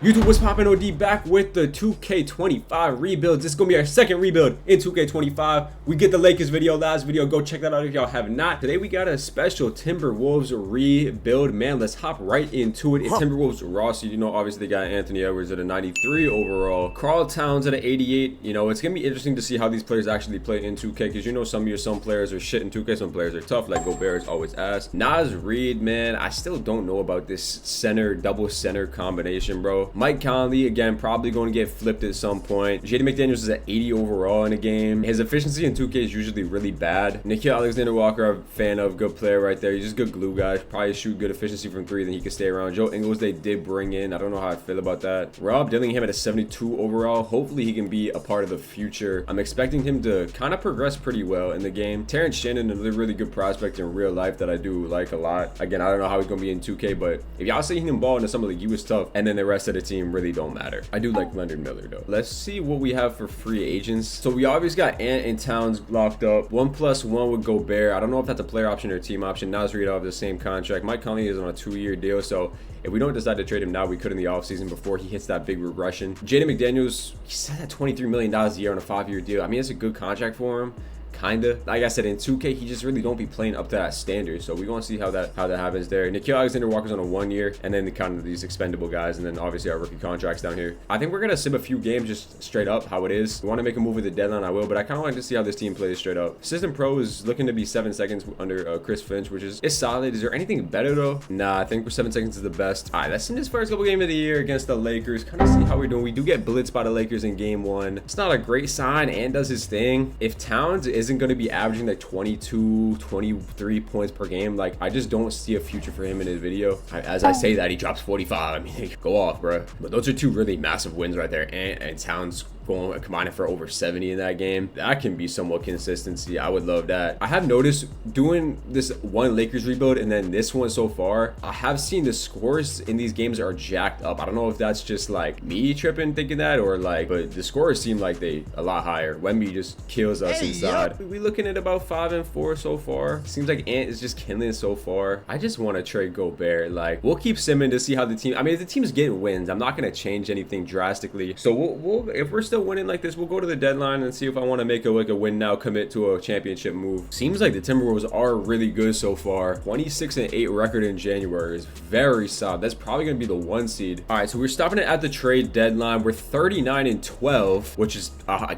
YouTube, what's poppin'? OD back with the 2K25 rebuilds. This is gonna be our second rebuild in 2K25. We get the Lakers video, last video. Go check that out if y'all have not. Today we got a special Timberwolves rebuild. Man, let's hop right into it. In Timberwolves roster, you know, obviously they got Anthony Edwards at a 93 overall, Karl Towns at an 88. You know, it's gonna be interesting to see how these players actually play in 2K, because you know some players are shit in 2K, some players are tough, like Gobert is always ass. Naz Reid, man, I still don't know about this center, double center combination, bro. Mike Conley, again, probably going to get flipped at some point. Jaden McDaniels is at 80 overall in a game. His efficiency in 2K is usually really bad. Nickeil Alexander-Walker, I'm a fan of, good player right there. He's just a good glue guy. Probably shoot good efficiency from three, then he can stay around. Joe Ingles, they did bring in. I don't know how I feel about that. Rob Dillingham at a 72 overall. Hopefully he can be a part of the future. I'm expecting him to kind of progress pretty well in the game. Terrence Shannon, another really good prospect in real life that I do like a lot. Again, I don't know how he's going to be in 2K, but if y'all seen him ball in the summer league, he was tough. And then the rest of the team really don't matter. I do like Leonard Miller though. Let's see what we have for free agents. So we obviously got Ant and Towns locked up. 1+1 with Gobert. I don't know if that's a player option or a team option. Naz Reid off the same contract. Mike Conley is on a 2-year deal, so if we don't decide to trade him now, we could in the offseason before he hits that big regression. Jaden McDaniels, he said that $23 million a year on a 5-year deal. I mean, it's a good contract for him. Kinda. Like I said, in 2K, he just really don't be playing up to that standard. So we're gonna see how that happens there. Nickeil Alexander-Walker's on a 1 year, and then kind of these expendable guys, and then obviously our rookie contracts down here. I think we're gonna sim a few games just straight up how it is. We want to make a move with the deadline, I will, but I kind of like to see how this team plays straight up. Assistant Pro is looking to be 7 seconds under Chris Finch, which is solid. Is there anything better though? Nah, I think 7 seconds is the best. All right, let's sim this first couple game of the year against the Lakers. Kind of see how we're doing. We do get blitzed by the Lakers in game 1. It's not a great sign, and does his thing. If Towns isn't going to be averaging like 22, 23 points per game, like I just don't see a future for him in his video. As I say that, he drops 45. I mean, go off, bro. But those are two really massive wins right there, and Towns going combining for over 70 in that game. That can be somewhat consistency. I would love that. I have noticed doing this one Lakers rebuild and then this one so far, I have seen the scores in these games are jacked up. I don't know if that's just like me tripping thinking that, or like, but the scores seem like they a lot higher. Wemby just kills us inside. We looking at about 5 and 4 so far. Seems like Ant is just killing so far. I just want to trade Gobert. Like, we'll keep simming to see how the team, I mean, if the team's getting wins, I'm not going to change anything drastically. So we'll if we're still winning like this, we'll go to the deadline and see if I want to make a win now commit to a championship move. Seems like the Timberwolves are really good so far. 26-8 record in January is very solid. That's probably going to be the 1 seed. All right, so we're stopping it at the trade deadline. We're 39-12, which is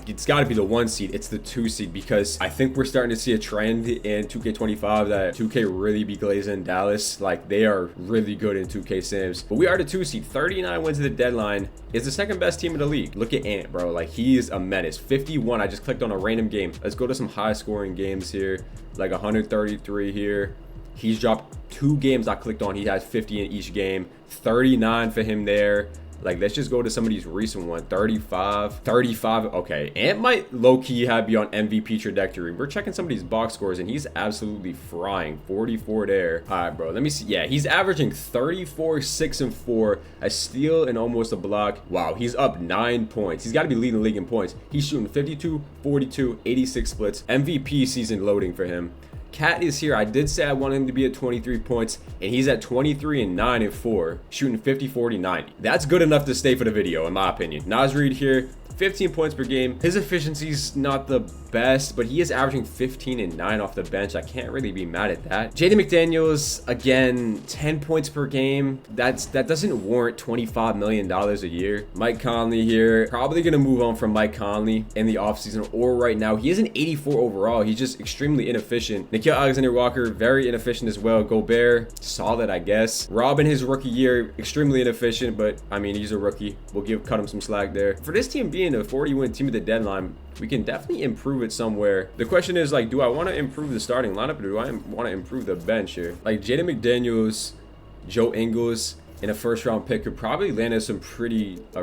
it's got to be the 1 seed. It's the 2 seed, because I think we're starting to see a trend in 2K25 that 2K really be glazing Dallas. Like, they are really good in 2K Sims. But we are the 2 seed. 39 wins at the deadline. Is the 2nd best team in the league. Look at Ant, bro. Like, he is a menace. 51. I just clicked on a random game. Let's go to some high scoring games here. Like 133 here. He's dropped 2 games I clicked on. He has 50 in each game. 39 for him there. Like, let's just go to some of these recent ones. 35. Okay, Ant might low-key be on MVP trajectory. We're checking some of these box scores, and he's absolutely frying. 44 there. All right, bro, let me see. Yeah, he's averaging 34, 6 and 4, a steal and almost a block. Wow, he's up 9 points. He's got to be leading the league in points. He's shooting 52, 42, 86 splits. MVP season loading for him. Cat is here. I did say I wanted him to be at 23 points, and he's at 23 and 9 and 4, shooting 50, 40, 90. That's good enough to stay for the video, in my opinion. Naz Reid here, 15 points per game. His efficiency's not the best, but he is averaging 15 and 9 off the bench. I can't really be mad at that. Jaden McDaniels, again, 10 points per game. That doesn't warrant $25 million a year. Mike Conley here, probably gonna move on from Mike Conley in the offseason or right now. He is an 84 overall. He's just extremely inefficient. Nickeil Alexander-Walker, very inefficient as well. Gobert, solid, I guess. Robin, his rookie year, extremely inefficient, but I mean, he's a rookie. We'll cut him some slack there. For this team being a 40-win team at the deadline, we can definitely improve it somewhere. The question is, like, do I want to improve the starting lineup, or do I want to improve the bench here? Like, Jaden McDaniels, Joe Ingles, and a 1st-round pick could probably land us a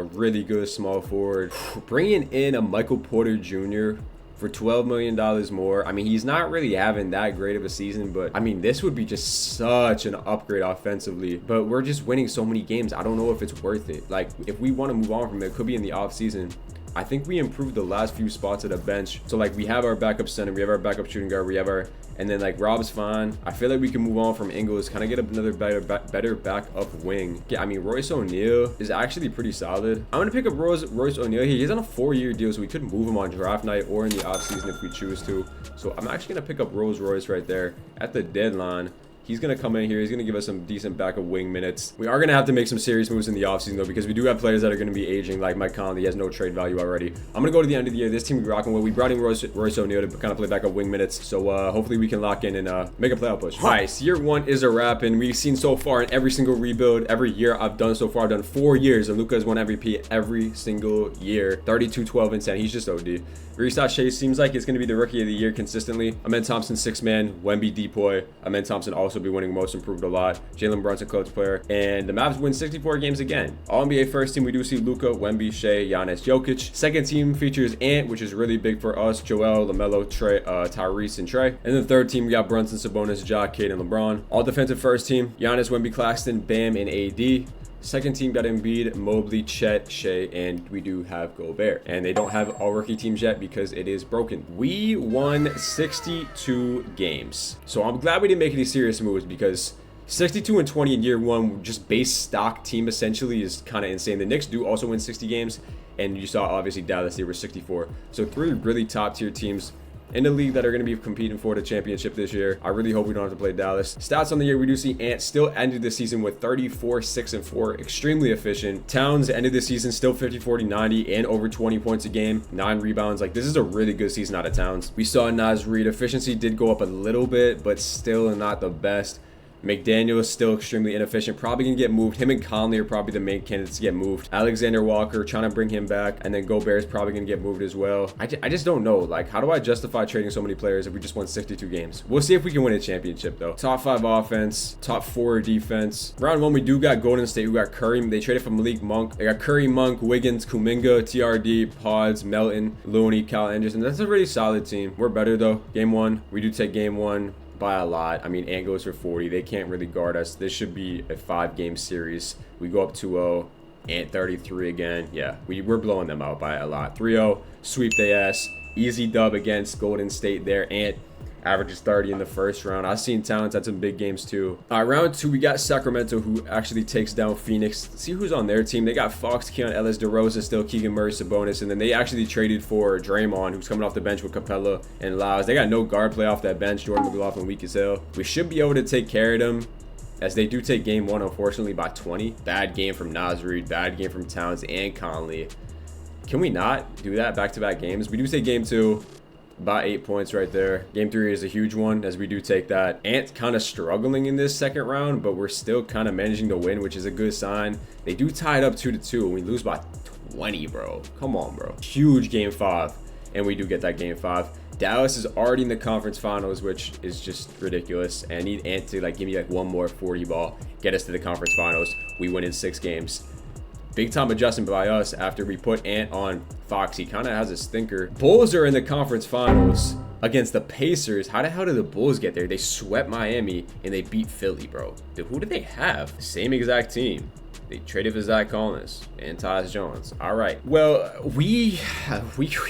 really good small forward. Bringing in a Michael Porter Jr. for $12 million more. I mean, he's not really having that great of a season, but I mean, this would be just such an upgrade offensively. But we're just winning so many games. I don't know if it's worth it. Like, if we want to move on from it, could be in the off season. I think we improved the last few spots of the bench. So like we have our backup center, we have our backup shooting guard, we have our, and then like Rob's fine. I feel like we can move on from Ingles, kind of get another better backup wing. Yeah, I mean Royce O'Neal is actually pretty solid. I'm gonna pick up Royce O'Neal here. He's on a 4-year deal, so we could move him on draft night or in the offseason if we choose to. So I'm actually gonna pick up Royce right there at the deadline. He's going to come in here. He's going to give us some decent backup wing minutes. We are going to have to make some serious moves in the offseason, though, because we do have players that are going to be aging, like Mike Conley. He has no trade value already. I'm going to go to the end of the year. This team we're rocking with. We brought in Royce O'Neal to kind of play backup wing minutes. So hopefully we can lock in and make a playoff push. All right, so year 1 is a wrap, and we've seen so far in every single rebuild, every year I've done so far. I've done 4 years, and Luka has won MVP every single year. 32, 12, and 10. He's just OD. Reese Shea seems like it's going to be the rookie of the year consistently. Amen Thompson, 6-man. Wemby, Depoy. Amen Thompson also be winning most improved a lot. Jalen Brunson, clutch player. And the Mavs win 64 games again. All NBA first team, we do see Luka, Wemby, Shea, Giannis, Jokic. Second team features Ant, which is really big for us. Joel, LaMelo, Trey, Tyrese, and Trey. And the third team, we got Brunson, Sabonis, Ja, Cade, and LeBron. All defensive first team, Giannis, Wemby, Claxton, Bam, and AD. Second team got Embiid, Mobley, Chet, Shea, and we do have Gobert. And they don't have all rookie teams yet because it is broken. We won 62 games. So I'm glad we didn't make any serious moves because 62 and 20 in year 1, just base stock team essentially is kind of insane. The Knicks do also win 60 games. And you saw obviously Dallas, they were 64. So 3 really top tier teams in the league that are going to be competing for the championship this year. I really hope we don't have to play Dallas. Stats on the year, we do see Ant still ended the season with 34, 6, and 4. Extremely efficient. Towns ended the season still 50, 40, 90 and over 20 points a game. 9 rebounds. Like, this is a really good season out of Towns. We saw Naz Reid. Efficiency did go up a little bit, but still not the best. McDaniel is still extremely inefficient. Probably gonna get moved. Him and Conley are probably the main candidates to get moved. Alexander Walker, trying to bring him back. And then Gobert is probably gonna get moved as well. I just don't know. Like, how do I justify trading so many players if we just won 62 games? We'll see if we can win a championship, though. Top 5 offense, top 4 defense. Round 1, we do got Golden State. We got Curry. They traded for Malik Monk. They got Curry, Monk, Wiggins, Kuminga, TRD, Pods, Melton, Looney, Kyle Anderson. That's a really solid team. We're better, though. Game 1, we do take game 1 by a lot. I mean, Ant goes for 40. They can't really guard us. This should be a 5-game series. We go up 2-0. Ant 33 again. Yeah, we're blowing them out by a lot. 3-0. Sweep their ass. Easy dub against Golden State there. Ant averages 30 in the first round. I've seen Towns had some big games too. Round 2, we got Sacramento, who actually takes down Phoenix. Let's see who's on their team. They got Fox, Keon Ellis, DeRozan, still Keegan Murray, Sabonis, and then they actually traded for Draymond, who's coming off the bench with Capella and Lyles. They got no guard play off that bench. Jordan McLaughlin weak as hell. We should be able to take care of them, as they do take game 1, unfortunately, by 20. Bad game from Naz Reid, bad game from Towns and Conley. Can we not do that back-to-back games? We do take game 2. About 8 points right there. Game 3 is a huge one, as we do take that. Ant kind of struggling in this second round, but we're still kind of managing to win, which is a good sign. They do tie it up 2-2, and we lose by 20, bro. Come on, bro. Huge game 5, and we do get that game 5. Dallas is already in the conference finals, which is just ridiculous. And I need Ant to like give me like one more 40 ball, get us to the conference finals. We win in 6 games. Big time adjustment by us after we put Ant on Fox. He kind of has a stinker. Bulls are in the conference finals against the Pacers. How the hell did the Bulls get there? They swept Miami and they beat Philly, bro. Dude, who did they have? Same exact team. They traded for Zach Collins and Tyus Jones. All right. Well, we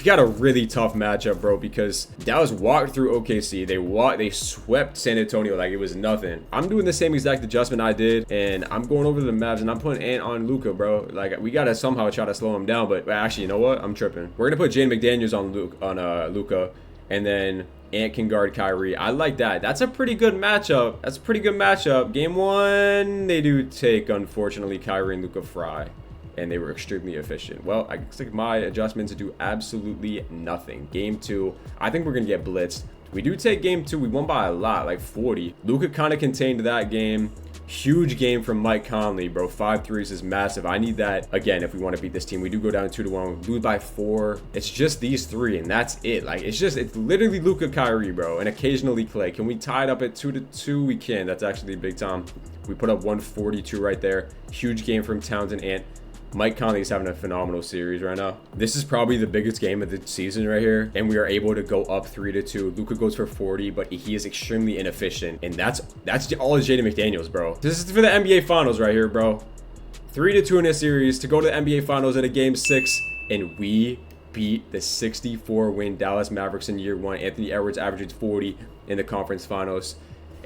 got a really tough matchup, bro, because Dallas walked through OKC. They swept San Antonio like it was nothing. I'm doing the same exact adjustment I did, and I'm going over to the Mavs, and I'm putting Ant on Luka, bro. Like, we got to somehow try to slow him down, but actually, you know what? I'm tripping. We're going to put Jaden McDaniels on Luka, and then Ant can guard Kyrie. I like that. That's a pretty good matchup. That's a pretty good matchup. Game 1, they do take, unfortunately, Kyrie and Luka Fry, and they were extremely efficient. Well, I think my adjustments do absolutely nothing. Game 2, I think we're going to get blitzed. We do take game 2. We won by a lot, like 40. Luka kind of contained that game. Huge game from Mike Conley, bro. 5 threes is massive. I need that again if we want to beat this team. We do go down 2-1, lose by 4. It's just these 3, and that's it. Like, it's literally Luka, Kyrie, bro, and occasionally Clay. Can we tie it up at 2-2? We can. That's actually big time. We put up 142 right there. Huge game from Towns and Ant. Mike Conley is having a phenomenal series right now. This is probably the biggest game of the season right here, and we are able to go up 3-2. Luka goes for 40, but he is extremely inefficient, and that's all is Jaden McDaniels, bro. This is for the NBA Finals right here, bro. 3-2 in this series to go to the NBA Finals at a game 6, and we beat the 64-win Dallas Mavericks in year 1. Anthony Edwards averaged 40 in the conference finals.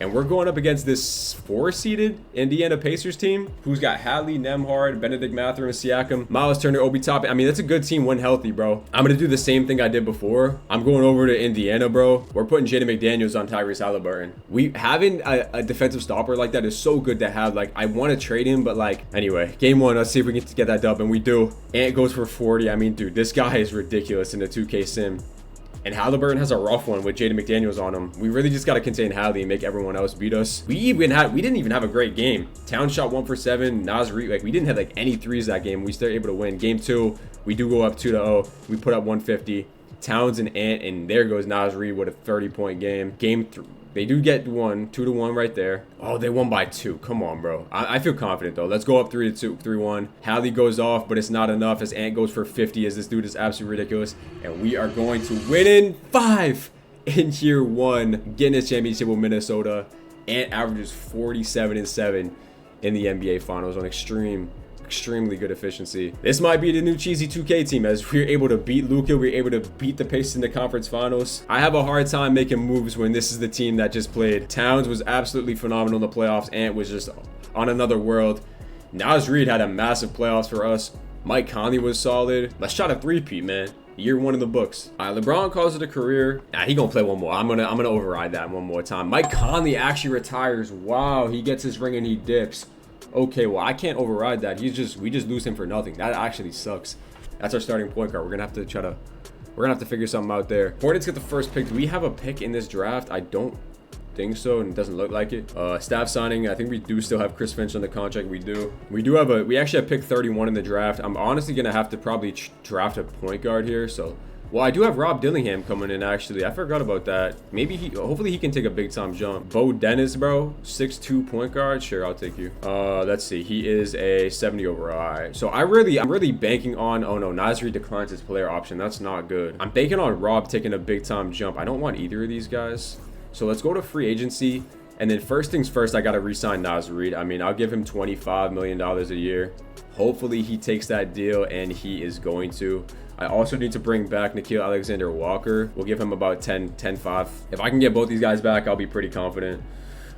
And we're going up against this 4-seeded Indiana Pacers team who's got Hadley, Nembhard, Benedict Mathurin, Siakam, Miles Turner, Obi Toppin. I mean, that's a good team when healthy, bro. I'm going to do the same thing I did before. I'm going over to Indiana, bro. We're putting Jaden McDaniels on Tyrese Halliburton. Having a defensive stopper like that is so good to have. Like, I want to trade him, but like, anyway, game 1, let's see if we can get that dub, and we do. Ant goes for 40. I mean, dude, this guy is ridiculous in the 2K sim. And Halliburton has a rough one with Jaden McDaniels on him. We really just got to contain Hadley and make everyone else beat us. We didn't even have a great game. Towns shot 1 for 7. Nas Reed, like, we didn't have like any threes that game. We still able to win. Game 2, we do go up 2-0. We put up 150. Towns and Ant, and there goes Nas Reed with a 30-point game. Game 3. They do get 2-1 right there. Oh, they won by 2. Come on, bro. I feel confident, though. Let's go up 3-1. Hadley goes off, but it's not enough as Ant goes for 50 as this dude is absolutely ridiculous. And we are going to win in 5 in year 1. Getting his championship with Minnesota. Ant averages 47-7 in the NBA Finals on extremely good efficiency. This might be the new cheesy 2K team as we're able to beat Luka. We're able to beat the Pacers in the conference finals. I have a hard time making moves when this is the team that just played. Towns was absolutely phenomenal in the playoffs. Ant was just on another world. Nas Reed had a massive playoffs for us. Mike Conley was solid. Let's try to 3-peat, man. Year 1 in the books. All right, LeBron calls it a career. Nah, he gonna play one more. I'm gonna override that one more time. Mike Conley actually retires. Wow, he gets his ring and he dips. Okay, well, I can't override that. We just lose him for nothing. That actually sucks. That's our starting point guard. We're gonna have to figure something out there. Hornets get the first pick. Do we have a pick in this draft? I don't think so, and it doesn't look like it. Staff signing. I think we do still have Chris Finch on the contract. We do. We actually have pick 31 in the draft. I'm honestly gonna have to probably draft a point guard here. So. Well, I do have Rob Dillingham coming in, actually. I forgot about that. Hopefully he can take a big time jump. Bo Dennis, bro. 6'2" point guard. Sure, I'll take you. Let's see. He is a 70 overall. All right. So I'm really banking on, oh no, Nasri declines his player option. That's not good. I'm banking on Rob taking a big time jump. I don't want either of these guys. So let's go to free agency. And then first things first, I got to re-sign Nas Reed. I mean, I'll give him $25 million a year. Hopefully he takes that deal, and he is going to. I also need to bring back Nickeil Alexander-Walker. We'll give him about 10-5. If I can get both these guys back, I'll be pretty confident.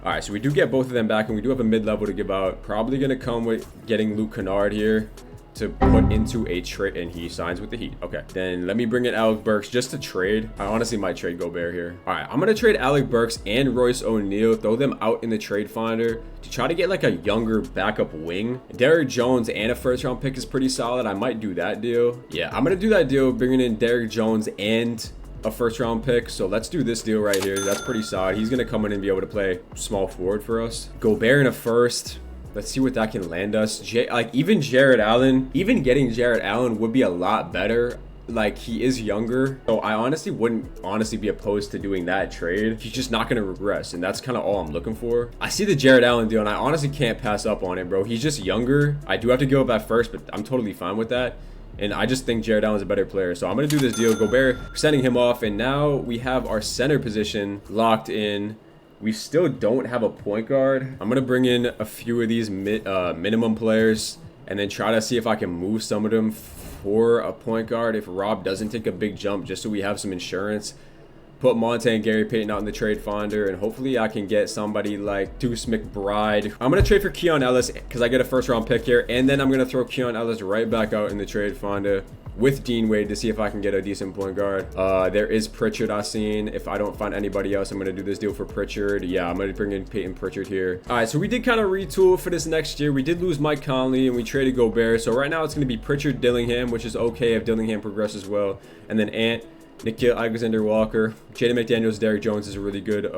All right, so we do get both of them back, and we do have a mid-level to give out. Probably going to come with getting Luke Kennard here to put into a trade, and he signs with the Heat. Okay, then let me bring in Alec Burks just to trade. I honestly might trade Gobert here. All right, I'm gonna trade Alec Burks and Royce O'Neal, throw them out in the trade finder to try to get like a younger backup wing. Derrick Jones and a first-round pick is pretty solid. I might do that deal. Yeah, I'm gonna do that deal, bringing in Derrick Jones and a first-round pick. So let's do this deal right here. That's pretty solid. He's gonna come in and be able to play small forward for us. Gobert in a first. Let's see what that can land us. Even Jared Allen, even getting Jared Allen would be a lot better. Like, he is younger, so I honestly wouldn't be opposed to doing that trade. He's just not going to regress, and that's kind of all I'm looking for. I see the Jared Allen deal, and I honestly can't pass up on it, bro. He's just younger. I do have to give up at first, but I'm totally fine with that. And I just think Jared Allen's a better player. So I'm going to do this deal. Gobert, sending him off, and now we have our center position locked in. We still don't have a point guard. I'm going to bring in a few of these minimum players and then try to see if I can move some of them for a point guard if Rob doesn't take a big jump, just so we have some insurance. Put Monte and Gary Payton out in the trade finder, and hopefully I can get somebody like Deuce McBride. I'm going to trade for Keon Ellis because I get a first-round pick here, and then I'm going to throw Keon Ellis right back out in the trade finder with Dean Wade to see if I can get a decent point guard. There is Pritchard I've seen. If I don't find anybody else, I'm going to do this deal for Pritchard. Yeah, I'm going to bring in Peyton Pritchard here. All right, so we did kind of retool for this next year. We did lose Mike Conley, and we traded Gobert. So right now it's going to be Pritchard, Dillingham, which is okay if Dillingham progresses well. And then Ant, Nickeil Alexander-Walker, Jaden McDaniels, Derrick Jones is really good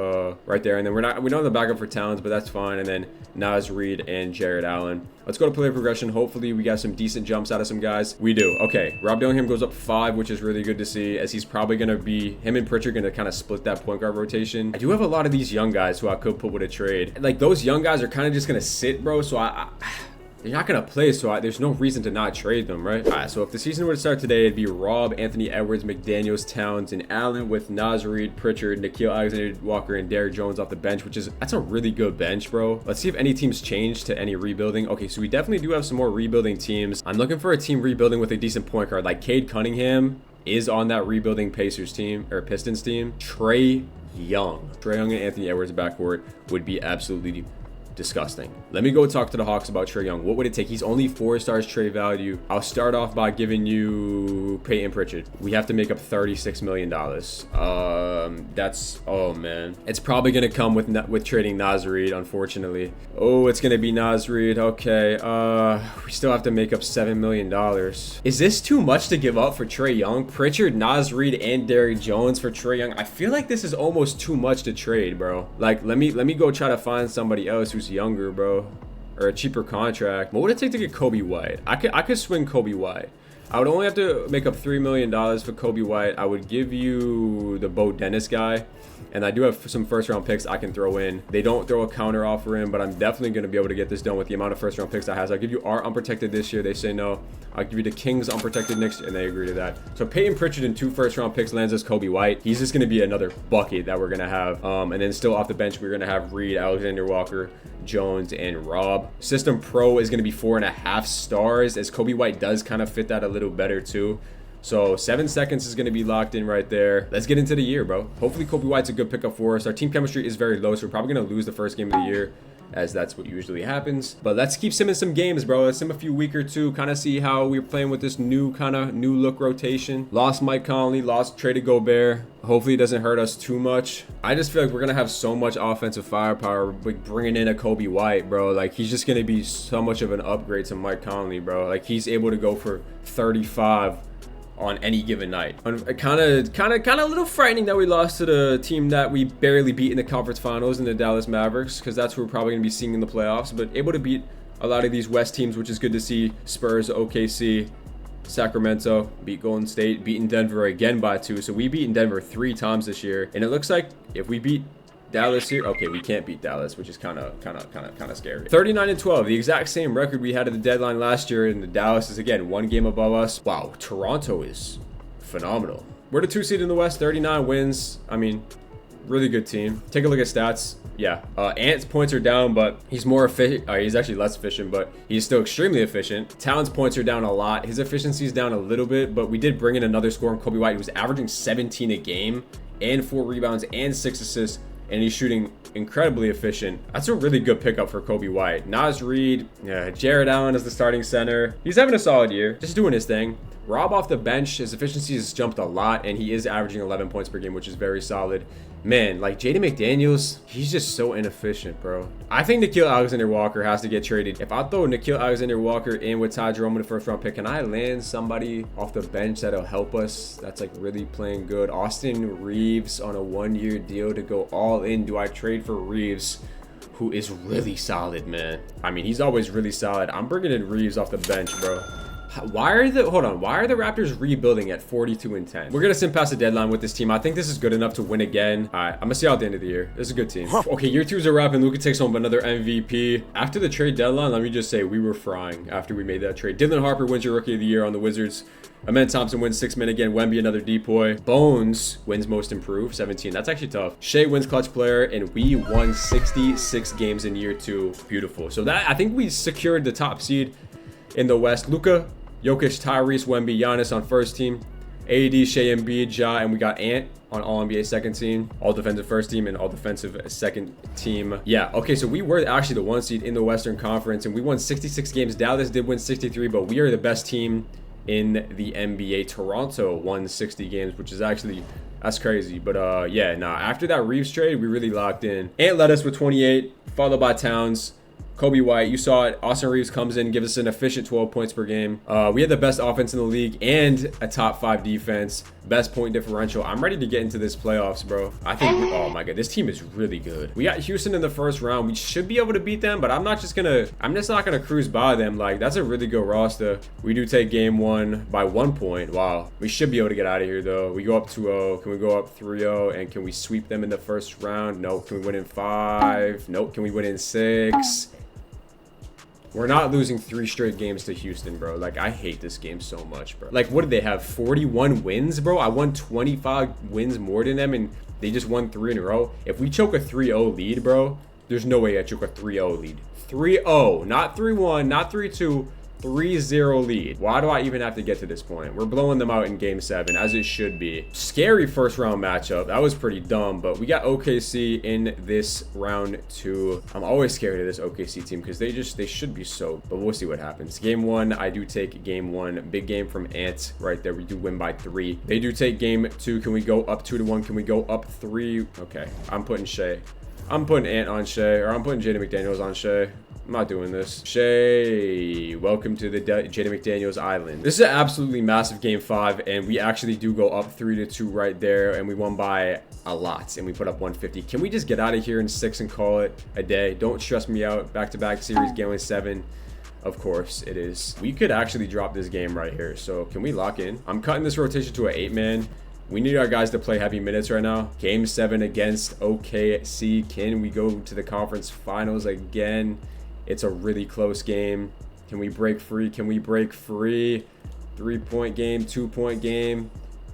right there. And then we don't have the backup for Towns, but that's fine. And then Nas Reed and Jared Allen. Let's go to player progression. Hopefully we got some decent jumps out of some guys. We do. Okay, Rob Dillingham goes up 5, which is really good to see, as he's probably going to be, him and Pritchard going to kind of split that point guard rotation. I do have a lot of these young guys who I could put with a trade. Like, those young guys are kind of just going to sit, bro. So they're not going to play, so there's no reason to not trade them, right? All right, so if the season were to start today, it'd be Rob, Anthony Edwards, McDaniels, Towns, and Allen with Nas Reed, Pritchard, Nickeil Alexander-Walker, and Derrick Jones off the bench, that's a really good bench, bro. Let's see if any teams change to any rebuilding. Okay, so we definitely do have some more rebuilding teams. I'm looking for a team rebuilding with a decent point guard, like Cade Cunningham is on that rebuilding Pacers team or Pistons team, Trae Young and Anthony Edwards backcourt would be absolutely disgusting. Let me go talk to the Hawks about Trae Young. What would it take? He's only 4 stars trade value. I'll start off by giving you Peyton Pritchard. We have to make up $36 million. That's, oh man, it's probably gonna come with trading Naz Reid, unfortunately. Oh, it's gonna be Naz Reid. Okay, we still have to make up $7 million. Is this too much to give up for Trae Young? Pritchard, Naz Reid, and Derrick Jones for Trae Young. I feel like this is almost too much to trade, bro. Like, let me go try to find somebody else who's younger, bro, or a cheaper contract. What would it take to get Kobe White? I could swing Kobe White. I would only have to make up $3 million for Kobe White. I would give you the Bo Dennis guy, and I do have some first round picks I can throw in. They don't throw a counter offer in, but I'm definitely going to be able to get this done with the amount of first round picks I have. So I'll give you our unprotected this year. They say no. I'll give you the Kings unprotected next year, and they agree to that. So Peyton Pritchard and 2 first round picks lands us Kobe White. He's just going to be another bucket that we're going to have. And then still off the bench, we're going to have Reed, Alexander Walker, Jones, and Rob. System Pro is going to be 4.5 stars, as Kobe White does kind of fit that a little better too. So 7 seconds is going to be locked in right there. Let's get into the year, bro. Hopefully Kobe White's a good pickup for us. Our team chemistry is very low, so we're probably going to lose the first game of the year, as that's what usually happens. But let's keep simming some games, bro. Let's sim a few week or two, kind of see how we're playing with this new look rotation. Lost Mike Conley, traded Gobert. Hopefully it doesn't hurt us too much. I just feel like we're gonna have so much offensive firepower, like bringing in a Kobe White, bro. Like, he's just gonna be so much of an upgrade to Mike Conley, bro. Like, he's able to go for 35 on any given night. Kind of a little frightening that we lost to the team that we barely beat in the conference finals, in the Dallas Mavericks, because that's who we're probably gonna be seeing in the playoffs. But able to beat a lot of these West teams, which is good to see. Spurs, OKC, Sacramento, beat Golden State, beaten Denver again by 2. So we beaten Denver 3 times this year, and it looks like if we beat Dallas here, okay, we can't beat Dallas, which is kind of scary. 39-12, the exact same record we had at the deadline last year, and the Dallas is again 1 game above us. Wow, Toronto is phenomenal. We're the 2 seed in the West, 39 wins. I mean, really good team. Take a look at stats. Yeah, Ant's points are down, but he's more efficient. He's actually less efficient, but he's still extremely efficient. Towns' points are down a lot. His efficiency is down a little bit, but we did bring in another scorer in Kobe White. He was averaging 17 a game and 4 rebounds and 6 assists, and he's shooting incredibly efficient. That's a really good pickup for Kobe White. Naz Reid, Jared Allen as the starting center. He's having a solid year, just doing his thing. Rob off the bench, his efficiency has jumped a lot, and he is averaging 11 points per game, which is very solid. Man, like Jaden McDaniels, he's just so inefficient, bro. I think Nickeil Alexander-Walker has to get traded. If I throw Nickeil Alexander-Walker in with Ty Jerome in the first round pick, can I land somebody off the bench that'll help us? That's like really playing good. Austin Reeves on a 1-year deal to go all in. Do I trade for Reeves, who is really solid, man? I mean, he's always really solid. I'm bringing in Reeves off the bench, bro. Why are the Raptors rebuilding at 42-10? We're gonna sim past the deadline with this team. I think this is good enough to win again. All right, I'm gonna see you at the end of the year. This is a good team. Okay, year 2's a wrap, and Luka takes home another MVP. After the trade deadline, let me just say we were frying after we made that trade. Dylan Harper wins your Rookie of the Year on the Wizards. Amen Thompson wins 6 men again. Wemby another depoy. Bones wins Most Improved, 17. That's actually tough. Shea wins Clutch Player, and we won 66 games in year 2. Beautiful. So that, I think we secured the top seed in the West. Luka, Jokic, Tyrese, Wemby, Giannis on first team. AD, Shea, Embiid, Ja, and we got Ant on All-NBA second team. All defensive first team and all defensive second team. Yeah, okay, so we were actually the 1 seed in the Western Conference, and we won 66 games. Dallas did win 63, but we are the best team in the NBA. Toronto won 60 games, which is actually, that's crazy. But yeah, nah, after that Reeves trade, we really locked in. Ant led us with 28, followed by Towns. Kobe White, you saw it. Austin Reeves comes in, gives us an efficient 12 points per game. We had the best offense in the league and a top 5 defense, best point differential. I'm ready to get into this playoffs, bro. I think, oh my god, this team is really good. We got Houston in the first round. We should be able to beat them, but I'm just not gonna cruise by them. Like, that's a really good roster. We do take game 1 by 1 point. Wow. We should be able to get out of here though. We go up 2-0. Can we go up 3-0? And can we sweep them in the first round? Nope. Can we win in 5? Nope. Can we win in 6? We're not losing 3 straight games to Houston, bro. Like, I hate this game so much, bro. Like, what did they have? 41 wins, bro? I won 25 wins more than them, and they just won 3 in a row. If we choke a 3-0 lead, bro, there's no way I choke a 3-0 lead. 3-0, not 3-1, not 3-2. 3-0 lead. Why do I even have to get to this point? We're blowing them out in game 7, as it should be. Scary first round matchup. That was pretty dumb, but we got OKC in this round 2. I'm always scared of this OKC team because they should be soaked, but we'll see what happens. Game 1, I do take game 1. Big game from Ant right there. We do win by 3. They do take game 2. Can we go up 2-1? Can we go up 3? Okay, I'm putting Shea. I'm putting Ant on Shea, or I'm putting Jaden McDaniels on Shea. I'm not doing this. Shea, welcome to the Jaden McDaniels Island. This is an absolutely massive game 5, and we actually do go up 3-2 right there, and we won by a lot, and we put up 150. Can we just get out of here in 6 and call it a day? Don't stress me out. Back-to-back series, game 7. Of course it is. We could actually drop this game right here. So can we lock in? I'm cutting this rotation to an 8-man. We need our guys to play heavy minutes right now. Game 7 against OKC. Can we go to the conference finals again? It's a really close game. Can we break free? Can we break free? 3-point game, 2-point game.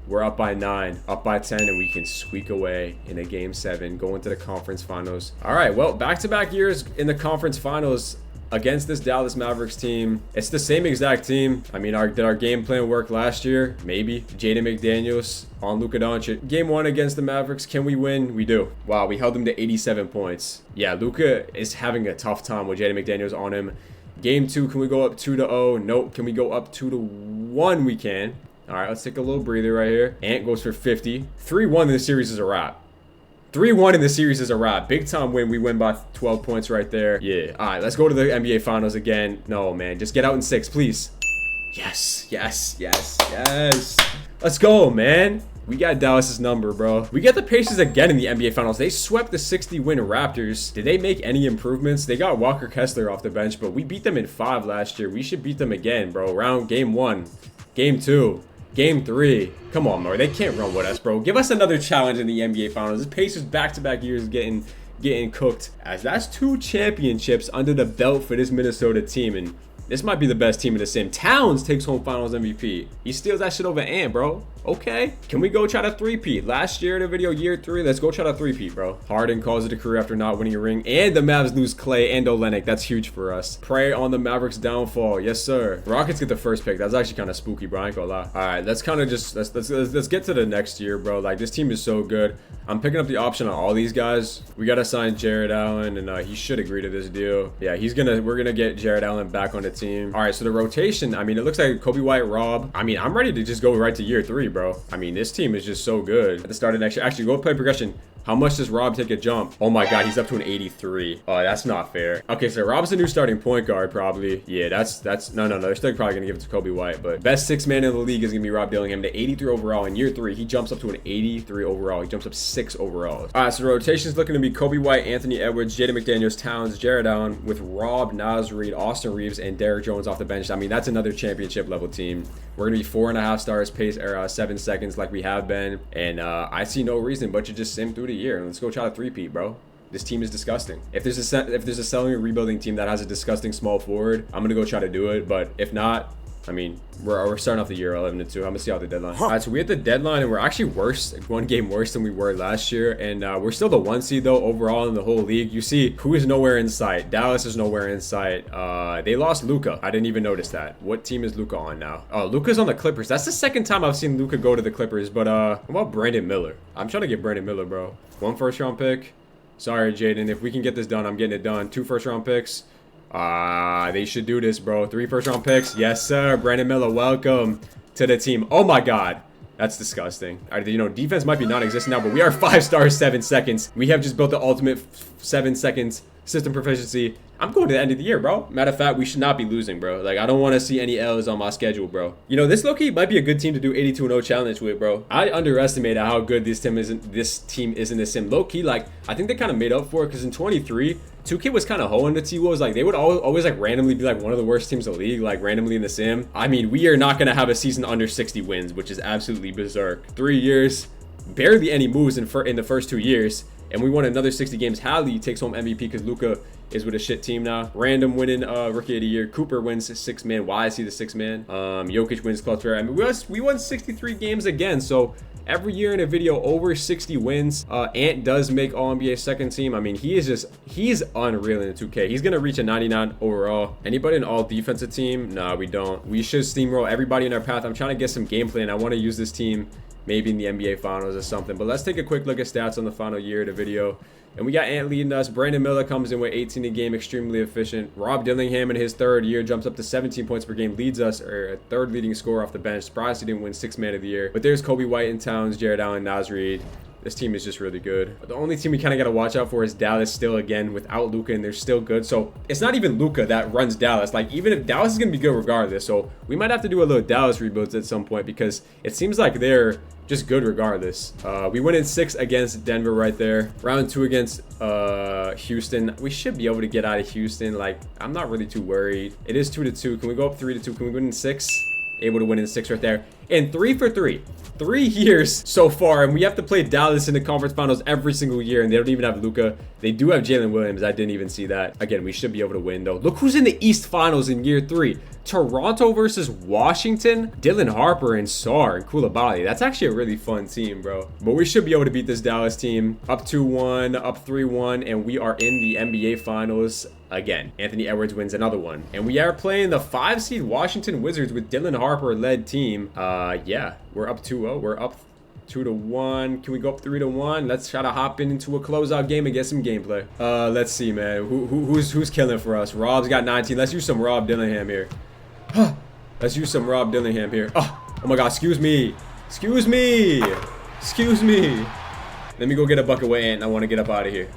We're up by 9, up by 10, and we can squeak away in a game 7, go into the conference finals. All right, well, back-to-back years in the conference finals against this Dallas Mavericks team. It's the same exact team. I mean, did our game plan work last year? Maybe. Jaden McDaniels on Luka Doncic. Game 1 against the Mavericks. Can we win? We do. Wow, we held them to 87 points. Yeah, Luka is having a tough time with Jaden McDaniels on him. Game 2, can we go up 2-0? Nope. Can we go up 2-1? We can. All right, let's take a little breather right here. Ant goes for 50. 3-1 in the series is a wrap. 3-1 in the series is a wrap. Big time win. We win by 12 points right there. Yeah. All right, let's go to the NBA Finals again. No, man. Just get out in 6, please. Yes, yes, yes, yes. Let's go, man. We got Dallas's number, bro. We got the Pacers again in the NBA Finals. They swept the 60-win Raptors. Did they make any improvements? They got Walker Kessler off the bench, but we beat them in 5 last year. We should beat them again, bro. Game 1, game 2. Game 3. Come on, bro. They can't run with us, bro. Give us another challenge in the NBA Finals. This Pacers back-to-back years getting cooked. As that's 2 championships under the belt for this Minnesota team. And this might be the best team in the sim. Towns takes home Finals MVP. He steals that shit over Ant, bro. Okay. Can we go try to 3-peat? Last year in the video, year 3. Let's go try to 3-peat, bro. Harden calls it a career after not winning a ring. And the Mavs lose Clay and Olynyk. That's huge for us. Prey on the Mavericks downfall. Yes, sir. Rockets get the first pick. That's actually kind of spooky, bro. I ain't gonna lie. All right, let's kind of just let's get to the next year, bro. Like, this team is so good. I'm picking up the option on all these guys. We gotta sign Jared Allen, and he should agree to this deal. Yeah, we're gonna get Jared Allen back on the team. All right, so the rotation. I mean, it looks like Kobe White, Rob. I mean, I'm ready to just go right to year 3, bro. I mean, this team is just so good. At the start of next year, actually, go play progression. How much does Rob take a jump? Oh my God, he's up to an 83. Oh, that's not fair. Okay, so Rob's the new starting point guard, probably. Yeah, that's no. They're still probably gonna give it to Kobe White, but best 6 man in the league is gonna be Rob Dillingham to 83 overall in year 3. He jumps up to an 83 overall. He jumps up 6 overall. All right, so the rotation is looking to be Kobe White, Anthony Edwards, Jaden McDaniels, Towns, Jared Allen, with Rob, Naz Reid, Austin Reeves, and Derrick Jones off the bench. I mean, that's another championship level team. We're gonna be 4.5 stars pace, 7 seconds like we have been, and I see no reason but to just sim through the year. Let's go try to 3-peat, bro. This team is disgusting. If there's a selling and rebuilding team that has a disgusting small forward, I'm gonna go try to do it. But if not, I mean, we're starting off the year 11-2. I'm gonna see how the deadline. All right, so we hit the deadline, and we're actually worse, 1 game worse than we were last year, and we're still the 1 seed though overall in the whole league. You see, who is nowhere in sight? Dallas is nowhere in sight. They lost Luka. I didn't even notice that. What team is Luka on now? Oh, Luka's on the Clippers. That's the 2nd time I've seen Luka go to the Clippers. But how about Brandon Miller? I'm trying to get Brandon Miller, bro. 1 first-round pick. Sorry, Jaden. If we can get this done, I'm getting it done. 2 first-round picks. They should do this, bro. 3 first-round picks. Yes, sir. Brandon Miller, welcome to the team. Oh, my God. That's disgusting. You know, defense might be non-existent now, but we are 5 stars, 7 seconds. We have just built the ultimate 7 seconds system proficiency. I'm going to the end of the year, bro. Matter of fact, we should not be losing, bro. Like, I don't want to see any L's on my schedule, bro. You know, this low-key might be a good team to do 82-0 challenge with, bro. I underestimated how good this team is in the sim. Low-key, like, I think they kind of made up for it, because in 23, 2K was kind of hoeing the T-Wolves. Like, they would always like randomly be like one of the worst teams in the league, like randomly in the sim. I mean, we are not going to have a season under 60 wins, which is absolutely berserk. 3 years, barely any moves in the first 2 years, and we won another 60 games. Hallie takes home MVP because Luka is with a shit team now. Random winning rookie of the year. Cooper wins 6-man. Why is he the 6-man? Jokic wins clutch player. I mean, we won 63 games again. So every year in a video, over 60 wins. Ant does make All-NBA second team. I mean, he's unreal in 2K. He's gonna reach a 99 overall. Anybody in all defensive team? Nah, we don't. We should steamroll everybody in our path. I'm trying to get some gameplay, and I want to use this team maybe in the NBA finals or something. But let's take a quick look at stats on the final year of the video. And we got Ant leading us. Brandon Miller comes in with 18 a game, extremely efficient. Rob Dillingham in his third year jumps up to 17 points per game, leads us, or a third leading scorer off the bench. Surprised he didn't win 6-man of the year. But there's Kobe White and Towns, Jared Allen, Naz Reid. This team is just really good. The only team we kind of got to watch out for is Dallas still, again, without Luka, and they're still good. So it's not even Luka that runs Dallas. Like, even if Dallas is going to be good regardless. So we might have to do a little Dallas rebuilds at some point because it seems like they're just good regardless. We went in 6 against Denver right there. Round 2 against Houston. We should be able to get out of Houston. Like, I'm not really too worried. It is 2-2. Can we go up 3-2? Can we win in 6? Able to win in 6 right there. And 3 for 3. 3 years so far, and we have to play Dallas in the conference finals every single year, and they don't even have Luka. They do have Jalen Williams. I didn't even see that. Again, we should be able to win though. Look who's in the East Finals in year 3. Toronto versus Washington. Dylan Harper and Sarr and Koulibaly. That's actually a really fun team, bro. But we should be able to beat this Dallas team. Up 2-1, up 3-1, and we are in the NBA finals again. Anthony Edwards wins another one. And we are playing the 5-seed Washington Wizards with Dylan Harper led team. Yeah, we're up 2-0. We're up 2-1. Can we go up 3-1? Let's try to hop into a closeout game and get some gameplay. Let's see, man. Who's killing for us? Rob's got 19. Let's use some Rob Dillingham here. Let's use some Rob Dillingham here. Oh my God, excuse me. Excuse me. Excuse me. Let me go get a bucket with Ant. I want to get up out of here.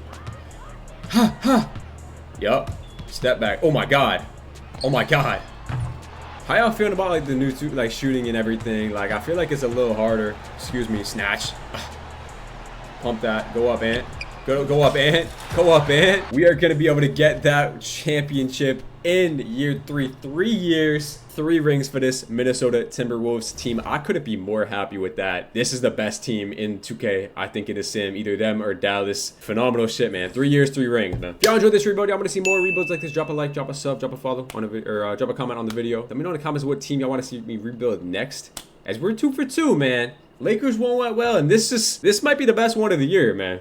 Yup. Step back. Oh my God. Oh my God. How y'all feeling about like the new shooting and everything? Like, I feel like it's a little harder. Excuse me, snatch. Pump that. Go up, Ant. Go up, Ant. Go up, Ant. We are gonna be able to get that championship in year 3. 3 years, 3 rings for this Minnesota Timberwolves team. I couldn't be more happy with that. This is the best team in 2K, I think, in the sim. Either them or Dallas. Phenomenal shit, man. 3 years, 3 rings, man. If y'all enjoyed this rebuild, y'all want to see more rebuilds like this, drop a like, drop a sub, drop a follow on or drop a comment on the video. Let me know in the comments what team y'all want to see me rebuild next, as we're 2 for 2, man. Lakers won't went well, and this might be the best one of the year, man.